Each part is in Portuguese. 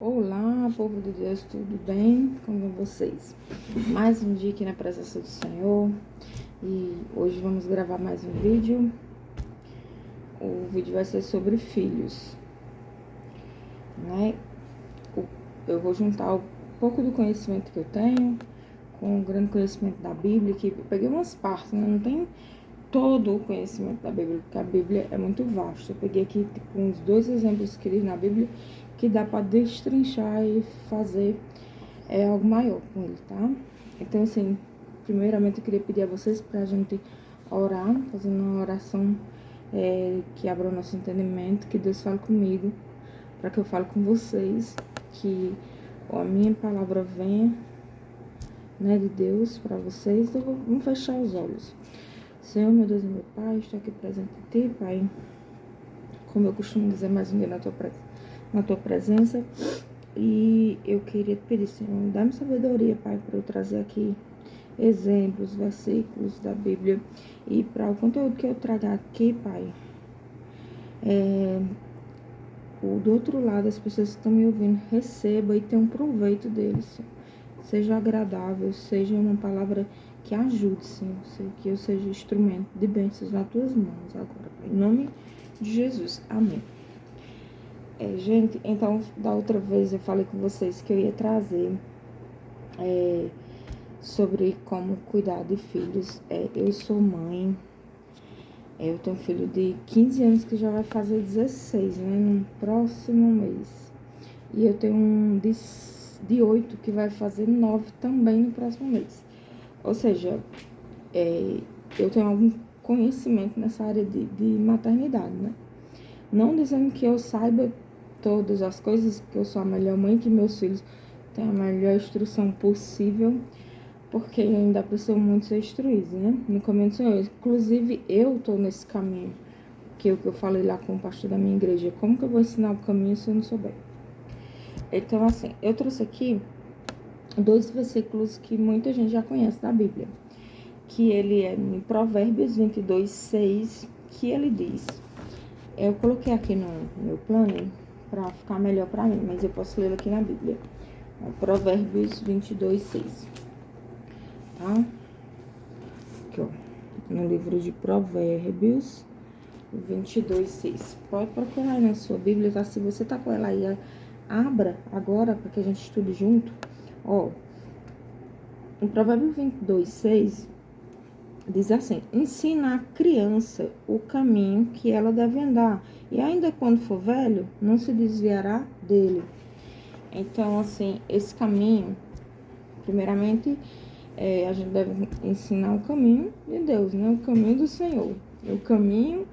Olá, povo de Deus, tudo bem com vocês? Mais um dia aqui na presença do Senhor e hoje vamos gravar mais um vídeo. O vídeo vai ser sobre filhos, né? Eu vou juntar um pouco do conhecimento que eu tenho com o grande conhecimento da Bíblia, que eu peguei umas partes, né? Não tem todo o conhecimento da Bíblia, porque a Bíblia é muito vasta. Eu peguei aqui uns 2 exemplos que diz na Bíblia que dá para destrinchar e fazer algo maior com ele, tá? Então, assim, primeiramente eu queria pedir a vocês pra gente orar, fazendo uma oração que abra o nosso entendimento, que Deus fale comigo, para que eu fale com vocês, que a minha palavra venha, né, de Deus para vocês. Então, vamos fechar os olhos. Senhor, meu Deus e meu Pai, estou aqui presente em Ti, Pai, como eu costumo dizer, mais um dia na Tua presença. E eu queria te pedir, Senhor, dá-me sabedoria, Pai, para eu trazer aqui exemplos, versículos da Bíblia. E para o conteúdo que eu tragar aqui, Pai, do outro lado, as pessoas que estão me ouvindo, receba e tenham proveito deles, Senhor. Seja agradável, seja uma palavra que ajude, Senhor. Que eu seja instrumento de bênçãos nas Tuas mãos agora, Pai. Em nome de Jesus. Amém. Gente, então, da outra vez eu falei com vocês que eu ia trazer sobre como cuidar de filhos. Eu sou mãe, eu tenho um filho de 15 anos que já vai fazer 16, né, no próximo mês. E eu tenho um de 8 que vai fazer 9 também no próximo mês. Ou seja, eu tenho algum conhecimento nessa área de maternidade, né? Não dizendo que eu saiba todas as coisas, que eu sou a melhor mãe, que meus filhos têm a melhor instrução possível, porque ainda precisam muito ser instruídos, né? No caminho do Senhor. Inclusive, eu tô nesse caminho, que é o que eu falei lá com o pastor da minha igreja. Como que eu vou ensinar o caminho se eu não souber? Então, assim, eu trouxe aqui 2 versículos que muita gente já conhece da Bíblia. Que ele é em Provérbios 22:6, que ele diz... Eu coloquei aqui no meu plano para ficar melhor para mim, mas eu posso ler aqui na Bíblia. Provérbios 22:6. Tá? Aqui, ó. No livro de Provérbios 22:6. Pode procurar aí na sua Bíblia, tá? Se você tá com ela aí, abra agora para que a gente estude junto. Ó, em Provérbios 22:6 diz assim: ensina a criança o caminho que ela deve andar, e ainda quando for velho, não se desviará dele. Então, assim, esse caminho, primeiramente, a gente deve ensinar o caminho de Deus, né? O caminho do Senhor. É o caminho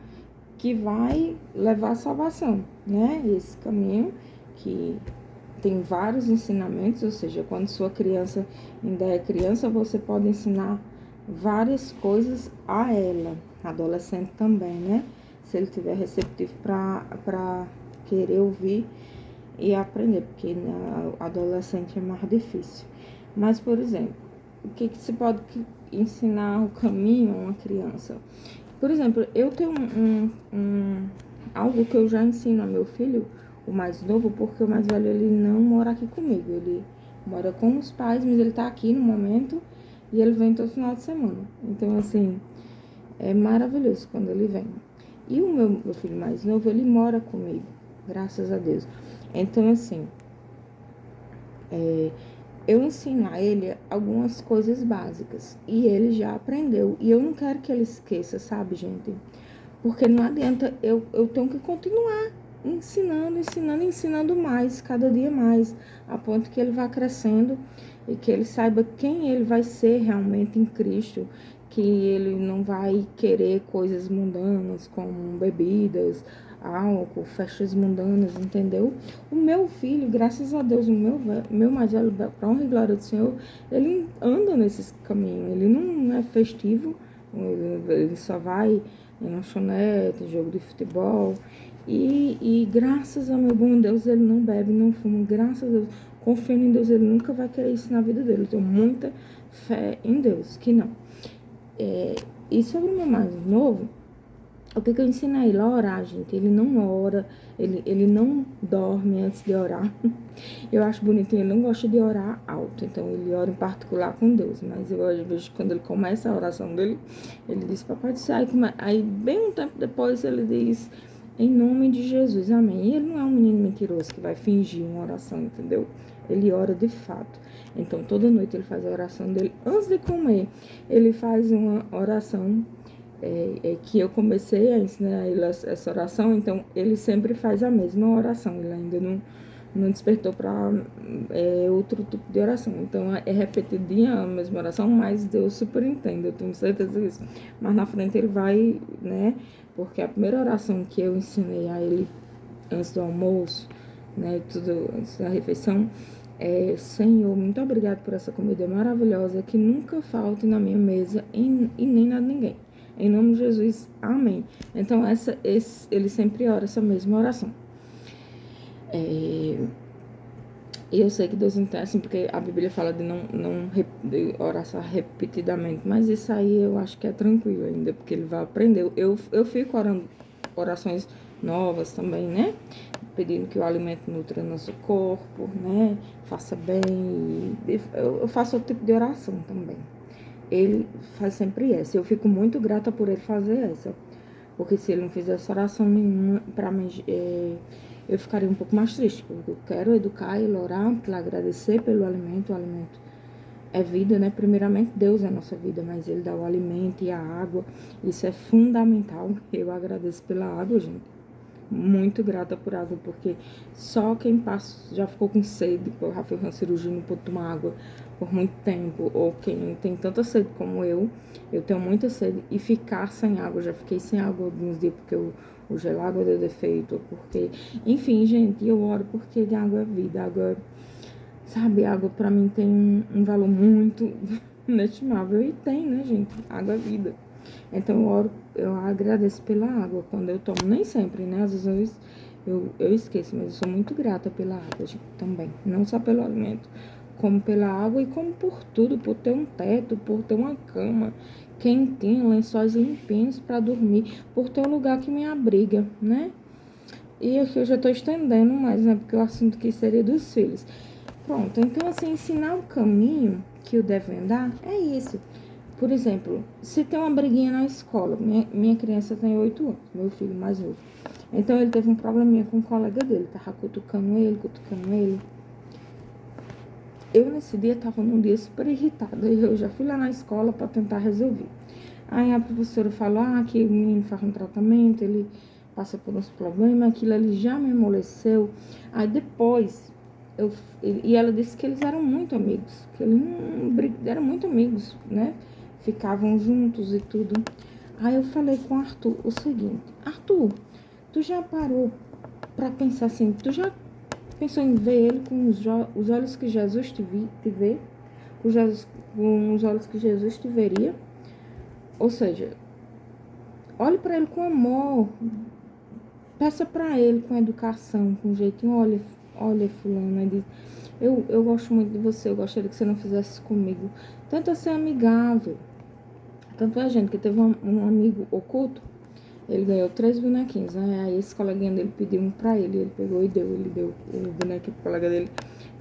que vai levar à salvação, né? Esse caminho que tem vários ensinamentos, ou seja, quando sua criança ainda é criança, você pode ensinar várias coisas a ela, adolescente também, né? Se ele tiver receptivo para querer ouvir e aprender, porque adolescente é mais difícil. Mas, por exemplo, o que se pode ensinar o caminho a uma criança? Por exemplo, eu tenho algo que eu já ensino a meu filho, o mais novo, porque o mais velho, ele não mora aqui comigo, ele mora com os pais, mas ele tá aqui no momento e ele vem todo final de semana. Então, assim, é maravilhoso quando ele vem. E o meu filho mais novo, ele mora comigo, graças a Deus. Então, assim, eu ensino a ele algumas coisas básicas e ele já aprendeu. E eu não quero que ele esqueça, sabe, gente? Porque não adianta, eu tenho que continuar ensinando mais, cada dia mais, a ponto que ele vá crescendo e que ele saiba quem ele vai ser realmente em Cristo, que ele não vai querer coisas mundanas como bebidas, álcool, festas mundanas, entendeu? O meu filho, graças a Deus, o meu mais velho, para honra e glória do Senhor, ele anda nesse caminho, ele não é festivo, ele só vai em lanchonete, jogo de futebol. E graças ao meu bom Deus, ele não bebe, não fuma. Graças a Deus, confiando em Deus, ele nunca vai querer isso na vida dele. Eu tenho muita fé em Deus, que não. E sobre o meu mais novo, O que eu ensino a ele? A orar, gente. Ele não ora, ele não dorme antes de orar. Eu acho bonitinho, ele não gosta de orar alto, então ele ora em particular com Deus. Mas eu vejo que quando ele começa a oração dele, ele diz, papai do céu, aí bem um tempo depois ele diz, em nome de Jesus, amém. E ele não é um menino mentiroso que vai fingir uma oração, entendeu? Ele ora de fato. Então toda noite ele faz a oração dele. Antes de comer, ele faz uma oração que eu comecei a ensinar a ele essa oração, então ele sempre faz a mesma oração, ele ainda não despertou para outro tipo de oração, então é repetidinha a mesma oração, mas Deus super entende, eu tenho certeza disso, mas na frente ele vai, né, porque a primeira oração que eu ensinei a ele antes do almoço, né, tudo antes da refeição, Senhor, muito obrigado por essa comida maravilhosa que nunca falte na minha mesa e nem na de ninguém. Em nome de Jesus, amém. Então, ele sempre ora essa mesma oração. E eu sei que Deus entende, assim, porque a Bíblia fala de de orar só repetidamente, mas isso aí eu acho que é tranquilo ainda, porque ele vai aprender. Eu fico orando orações novas também, né? Pedindo que o alimento nutra nosso corpo, né? Faça bem. Eu faço outro tipo de oração também. Ele faz sempre essa. Eu fico muito grata por ele fazer essa. Porque se ele não fizesse oração nenhuma, pra mim, eu ficaria um pouco mais triste. Porque eu quero educar ele, orar, agradecer pelo alimento. O alimento é vida, né? Primeiramente, Deus é a nossa vida, mas ele dá o alimento e a água. Isso é fundamental. Eu agradeço pela água, gente. Muito grata por água, porque só quem passa, já ficou com sede, já fez uma cirurgia, não pôde tomar água por muito tempo, ou quem tem tanta sede como eu tenho muita sede, e ficar sem água, já fiquei sem água alguns dias, porque o gelágua deu defeito, porque, enfim, gente, eu oro porque a água é vida, a água, sabe, a água pra mim tem um valor muito inestimável, e tem, né, gente, água é vida. Então eu agradeço pela água quando eu tomo, nem sempre, né? Às vezes eu esqueço, mas eu sou muito grata pela água, gente, também. Não só pelo alimento, como pela água e como por tudo, por ter um teto, por ter uma cama quentinha, lençóis limpinhos para dormir, por ter um lugar que me abriga, né? E aqui eu já tô estendendo mais, né? Porque o assunto que seria dos filhos. Pronto, então assim, ensinar o caminho que o deve andar é isso. Por exemplo, se tem uma briguinha na escola, minha criança tem 8 anos, meu filho mais novo. Então ele teve um probleminha com um colega dele, tava cutucando ele. Eu nesse dia tava num dia super irritada, e eu já fui lá na escola para tentar resolver. Aí a professora falou, que o menino faz um tratamento, ele passa por uns problemas, aquilo ali já me amoleceu. Aí depois, e ela disse que eles eram muito amigos, que eles eram muito amigos, né? Ficavam juntos e tudo. Aí eu falei com o Arthur o seguinte, Arthur, tu já parou pra pensar assim, tu já pensou em ver ele com os olhos que Jesus te vê? Com os olhos que Jesus te veria? Ou seja, olhe para ele com amor, peça para ele com educação, com jeitinho, olha fulano, eu gosto muito de você, eu gostaria que você não fizesse isso comigo. Tenta ser amigável. Tanto é, gente, que teve um amigo oculto, ele ganhou 3 bonequinhos, né? Aí esse coleguinha dele pediu um pra ele pegou e ele deu o bonequinho pro colega dele,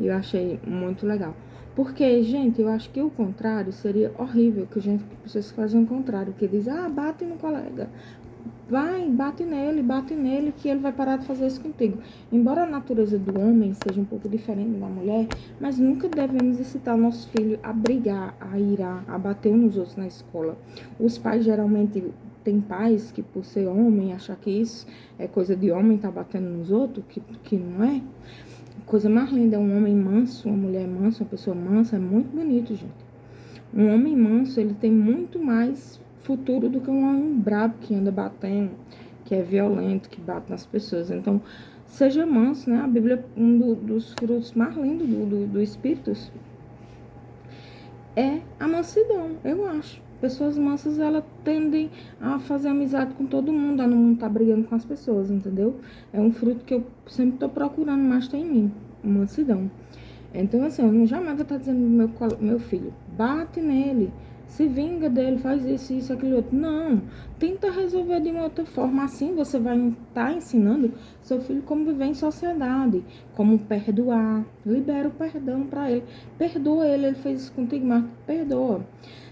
e eu achei muito legal. Porque, gente, eu acho que o contrário seria horrível, que que pessoas fazem o contrário, que diz, bate no colega, vai, bate nele, que ele vai parar de fazer isso contigo. Embora a natureza do homem seja um pouco diferente da mulher, mas nunca devemos incitar o nosso filho a brigar, a irar, a bater uns nos outros na escola. Os pais geralmente têm pais que, por ser homem, achar que isso é coisa de homem, tá batendo nos outros, que não é. A coisa mais linda é um homem manso, uma mulher mansa, uma pessoa mansa, é muito bonito, gente. Um homem manso, ele tem muito mais futuro do que um homem brabo que anda batendo, que é violento, que bate nas pessoas. Então, seja manso, né? A Bíblia, dos frutos mais lindos do Espírito é a mansidão, eu acho. Pessoas mansas, elas tendem a fazer amizade com todo mundo, a não estar brigando com as pessoas, entendeu? É um fruto que eu sempre estou procurando, mas tem em mim, mansidão. Então, assim, eu jamais vou estar dizendo pro meu filho, bate nele, se vinga dele, faz isso, aquilo outro. Não, tenta resolver de uma outra forma. Assim você vai estar ensinando seu filho como viver em sociedade, como perdoar. Libera o perdão para ele. Perdoa ele fez isso contigo, mas perdoa.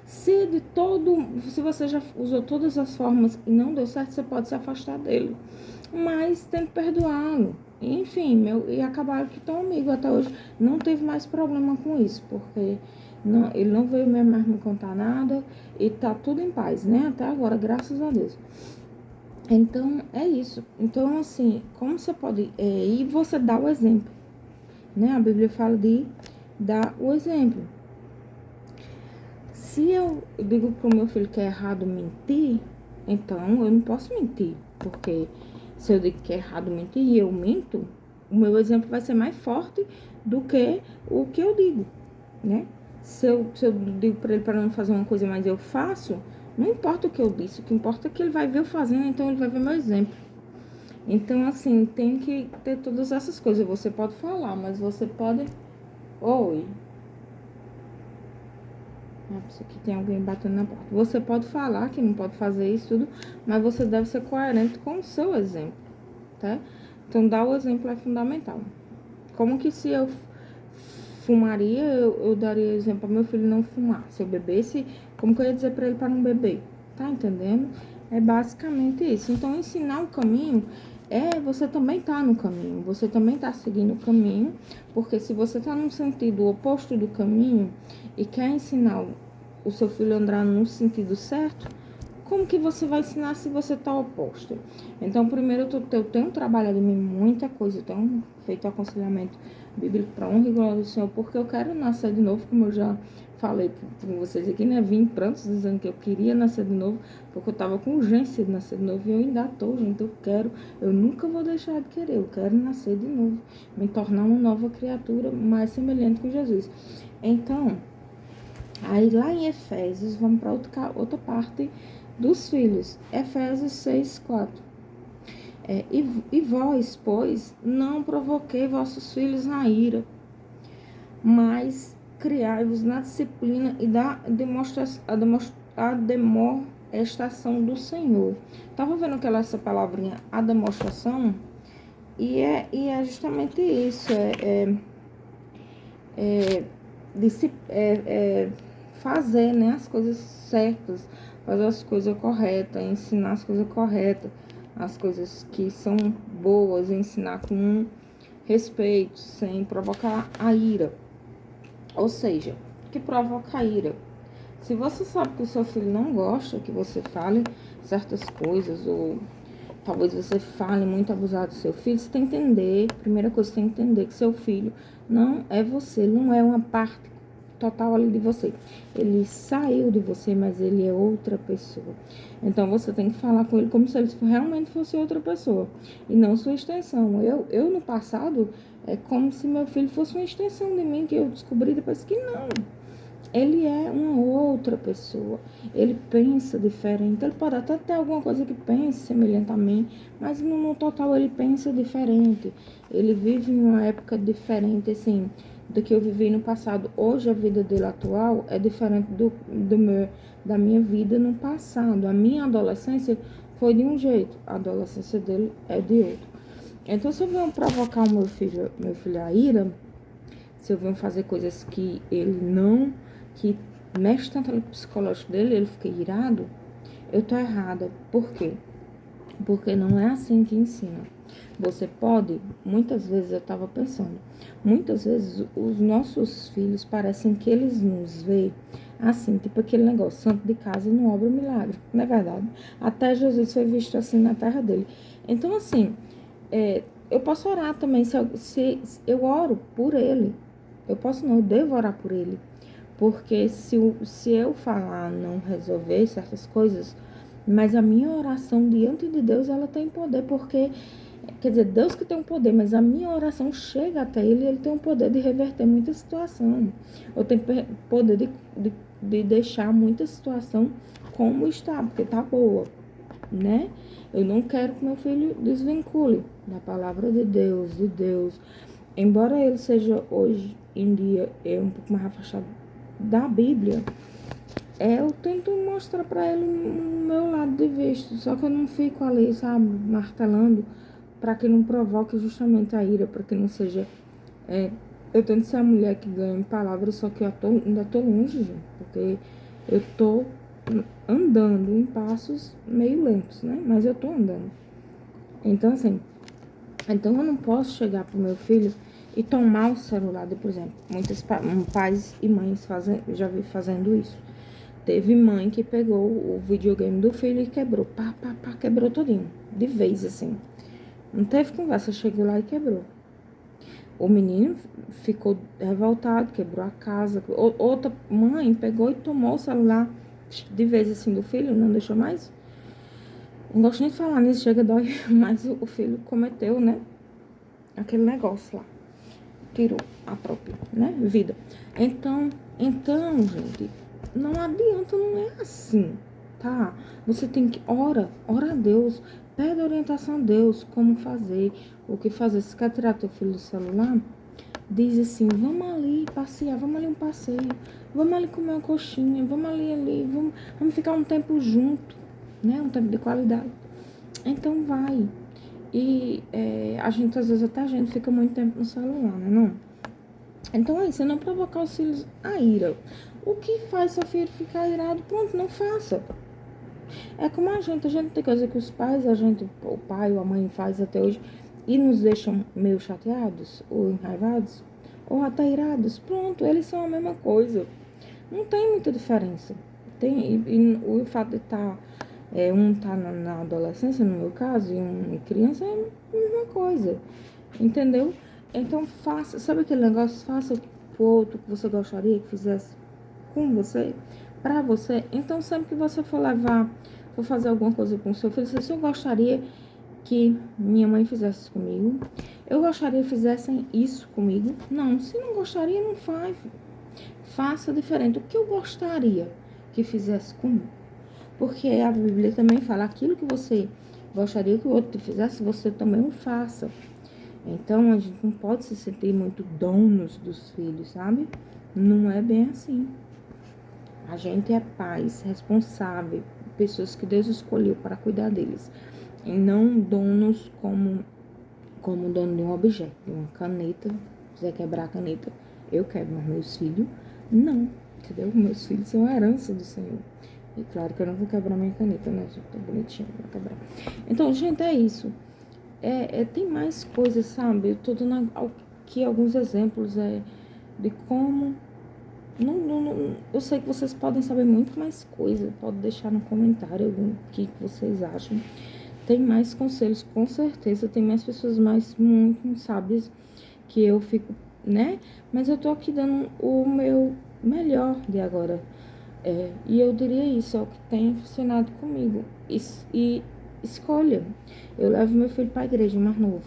Se você já usou todas as formas e não deu certo, você pode se afastar dele. Mas tem que perdoá-lo. Enfim, e acabaram que estão amigo até hoje. Não teve mais problema com isso, porque ele não veio mesmo mais me contar nada e tá tudo em paz, né? Até agora, graças a Deus. Então, é isso. Então, assim, como você pode... e você dá o exemplo, né? A Bíblia fala de dar o exemplo. Se eu digo pro meu filho que é errado mentir, então eu não posso mentir, porque se eu digo que é errado mentir e eu minto, o meu exemplo vai ser mais forte do que o que eu digo, né? Se eu digo para ele para não fazer uma coisa, mas eu faço, não importa o que eu disse, o que importa é que ele vai ver eu fazendo, então ele vai ver meu exemplo. Então, assim, tem que ter todas essas coisas. Você pode falar, mas você pode... Oi. Isso aqui tem alguém batendo na porta. Você pode falar que não pode fazer isso tudo, mas você deve ser coerente com o seu exemplo, tá? Então, dar o exemplo é fundamental. Como que se eu fumaria, eu daria exemplo para meu filho não fumar. Se eu bebesse, como que eu ia dizer para ele para não beber? Tá entendendo? É basicamente isso. Então, ensinar o caminho você também tá no caminho, você também tá seguindo o caminho, porque se você tá no sentido oposto do caminho e quer ensinar o seu filho a andar no sentido certo, como que você vai ensinar se você tá oposto? Então, primeiro, eu tenho trabalhado em mim muita coisa, eu tenho feito aconselhamento bíblico para honra e glória do Senhor, porque eu quero nascer de novo, como eu já falei com vocês aqui, né? Vim em prantos dizendo que eu queria nascer de novo, porque eu tava com urgência de nascer de novo, e eu ainda tô, gente, eu nunca vou deixar de querer, eu quero nascer de novo, me tornar uma nova criatura mais semelhante com Jesus. Então, aí lá em Efésios, vamos para outra parte dos filhos. Efésios 6:4. E vós, pois, não provoquei vossos filhos na ira, mas criai-vos na disciplina e da demonstração do Senhor. Tava vendo essa palavrinha, a demonstração, e é justamente isso, fazer, né, as coisas certas, fazer as coisas corretas, ensinar as coisas corretas, as coisas que são boas, ensinar com respeito, sem provocar a ira. Ou seja, que provoca a ira. Se você sabe que o seu filho não gosta que você fale certas coisas, ou talvez você fale muito abusado do seu filho, você tem que entender, primeira coisa, você tem que entender que seu filho não é você, não é uma parte total ali de você. Ele saiu de você, mas ele é outra pessoa. Então, você tem que falar com ele como se ele realmente fosse outra pessoa, e não sua extensão. Eu no passado, é como se meu filho fosse uma extensão de mim, que eu descobri depois que não. Ele é uma outra pessoa, ele pensa diferente, ele pode até ter alguma coisa que pense semelhante a mim, mas no total ele pensa diferente, ele vive em uma época diferente, assim, do que eu vivi no passado. Hoje a vida dele atual é diferente da minha vida no passado. A minha adolescência foi de um jeito, a adolescência dele é de outro. Então, se eu venho provocar o meu filho a ira, se eu venho fazer coisas que ele não, que mexe tanto no psicológico dele, ele fica irado, eu tô errada. Por quê? Porque não é assim que ensina. Você pode, muitas vezes eu tava pensando, muitas vezes os nossos filhos parecem que eles nos veem assim, tipo aquele negócio, santo de casa não obra milagre, não é verdade? Até Jesus foi visto assim na terra dele. Então, assim, eu posso orar também, se eu oro por ele, eu posso não, eu devo orar por ele, porque se eu falar não resolver certas coisas, mas a minha oração diante de Deus, ela tem poder, porque, quer dizer, Deus que tem o poder, mas a minha oração chega até ele, ele tem o poder de reverter muita situação, eu tenho poder de deixar muita situação como está, porque tá boa, né? Eu não quero que meu filho desvincule da palavra de Deus. Embora ele seja hoje em dia um pouco mais afastado da Bíblia, eu tento mostrar pra ele o meu lado de vista, só que eu não fico ali, sabe, martelando pra que não provoque justamente a ira, pra que não seja. Eu tento ser a mulher que ganha em palavras, só que eu ainda tô longe, gente, porque eu tô andando em passos meio lentos, né? Mas eu tô andando. Então, assim, então eu não posso chegar pro meu filho e tomar o celular, por exemplo. Muitos pais e mães já vi fazendo isso. Teve mãe que pegou o videogame do filho e quebrou. Pá, pá, pá, quebrou todinho. De vez, assim. Não teve conversa, chegou lá e quebrou. O menino ficou revoltado, quebrou a casa. Outra mãe pegou e tomou o celular de vez, assim, do filho, não deixou mais. Não gosto nem de falar nisso, chega dói, mas o filho cometeu, né? Aquele negócio lá. Tirou a própria, né, vida. Então, gente, não adianta, não é assim, tá? Você tem que ora a Deus, pede orientação a Deus, como fazer, o que fazer. Se quer tirar teu filho do celular, diz assim, vamos ali passear, vamos ali um passeio, vamos ali comer uma coxinha, vamos ali, vamos ficar um tempo junto, né, um tempo de qualidade. Então vai. E a gente, às vezes, até a gente fica muito tempo no celular, né, não? Então é isso, é não provocar os filhos a ira. O que faz seu filho ficar irado? Pronto, não faça. É como a gente tem coisa que os pais, o pai ou a mãe faz até hoje e nos deixam meio chateados ou enraivados ou até irados. Pronto, eles são a mesma coisa. Não tem muita diferença. E o fato de estar, um tá na adolescência, no meu caso, e um criança, é a mesma coisa. Entendeu? Então faça, sabe aquele negócio? Faça pro outro que você gostaria que fizesse com você, pra você. Então sempre que você for fazer alguma coisa com o seu filho, se eu gostaria que minha mãe fizesse isso comigo, eu gostaria que fizessem isso comigo. Não, se não gostaria, não faz. Faça diferente. O que eu gostaria que fizesse comigo? Porque a Bíblia também fala aquilo que você gostaria que o outro fizesse, você também o faça. Então, a gente não pode se sentir muito donos dos filhos, sabe? Não é bem assim. A gente é pais, responsável, pessoas que Deus escolheu para cuidar deles. E não donos como dono de um objeto, de uma caneta. Se quiser quebrar a caneta, eu quebro, mas meus filhos, não. Entendeu? Meus filhos são a herança do Senhor. E claro que eu não vou quebrar minha caneta, né? Já tô bonitinha, vou quebrar. Então, gente, é isso. Tem mais coisas, sabe? Eu tô dando aqui alguns exemplos de como. Eu sei que vocês podem saber muito mais coisa. Pode deixar no comentário o que vocês acham. Tem mais conselhos, com certeza. Tem mais pessoas muito sábias que eu fico, né? Mas eu tô aqui dando o meu melhor de agora. E eu diria isso, é o que tem funcionado comigo. E escolha. Eu levo meu filho pra igreja mais novo.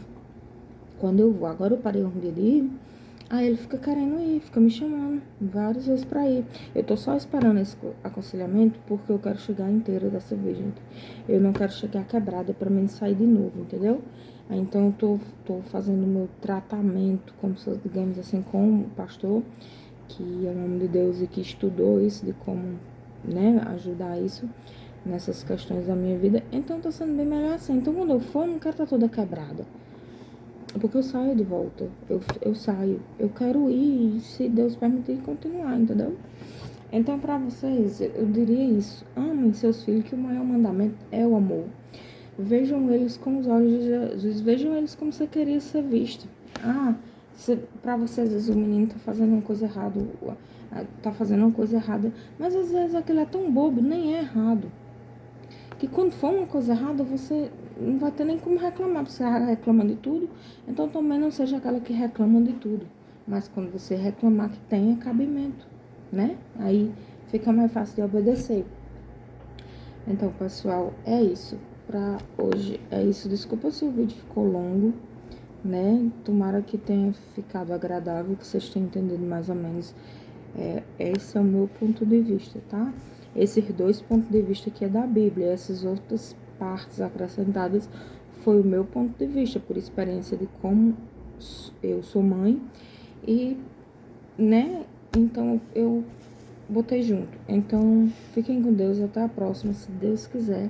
Quando eu vou, agora eu parei um dia de ir, aí ele fica querendo ir, fica me chamando várias vezes pra ir. Eu tô só esperando esse aconselhamento porque eu quero chegar inteira dessa vez, gente. Eu não quero chegar quebrada pra mim sair de novo, entendeu? Aí, então eu tô fazendo meu tratamento, como se, digamos assim, com o pastor, que é o nome de Deus e que estudou isso, de como, né, ajudar isso nessas questões da minha vida. Então tá sendo bem melhor assim. Então quando eu for, eu não quero estar toda quebrada. Porque eu saio de volta. Eu saio. Eu quero ir, se Deus permitir, continuar, entendeu? Então, pra vocês, eu diria isso. Amem seus filhos, que o maior mandamento é o amor. Vejam eles com os olhos de Jesus. Vejam eles como você queria ser visto. Pra você, às vezes, o menino tá fazendo uma coisa errada. Tá fazendo uma coisa errada. Mas, às vezes, aquele é tão bobo, nem é errado. Que quando for uma coisa errada, você não vai ter nem como reclamar. Você reclama de tudo, então também não seja aquela que reclama de tudo. Mas quando você reclamar que tenha cabimento, né? Aí fica mais fácil de obedecer. Então, pessoal, é isso pra hoje. É isso. Desculpa se o vídeo ficou longo, né? Tomara que tenha ficado agradável, que vocês tenham entendido mais ou menos. Esse é o meu ponto de vista, tá? Esses dois pontos de vista que é da Bíblia, essas outras partes acrescentadas foi o meu ponto de vista, por experiência de como eu sou mãe e, né, então eu botei junto. Então, fiquem com Deus, até a próxima, se Deus quiser.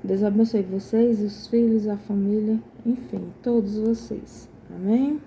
Deus abençoe vocês, os filhos, a família, enfim, todos vocês. Amém?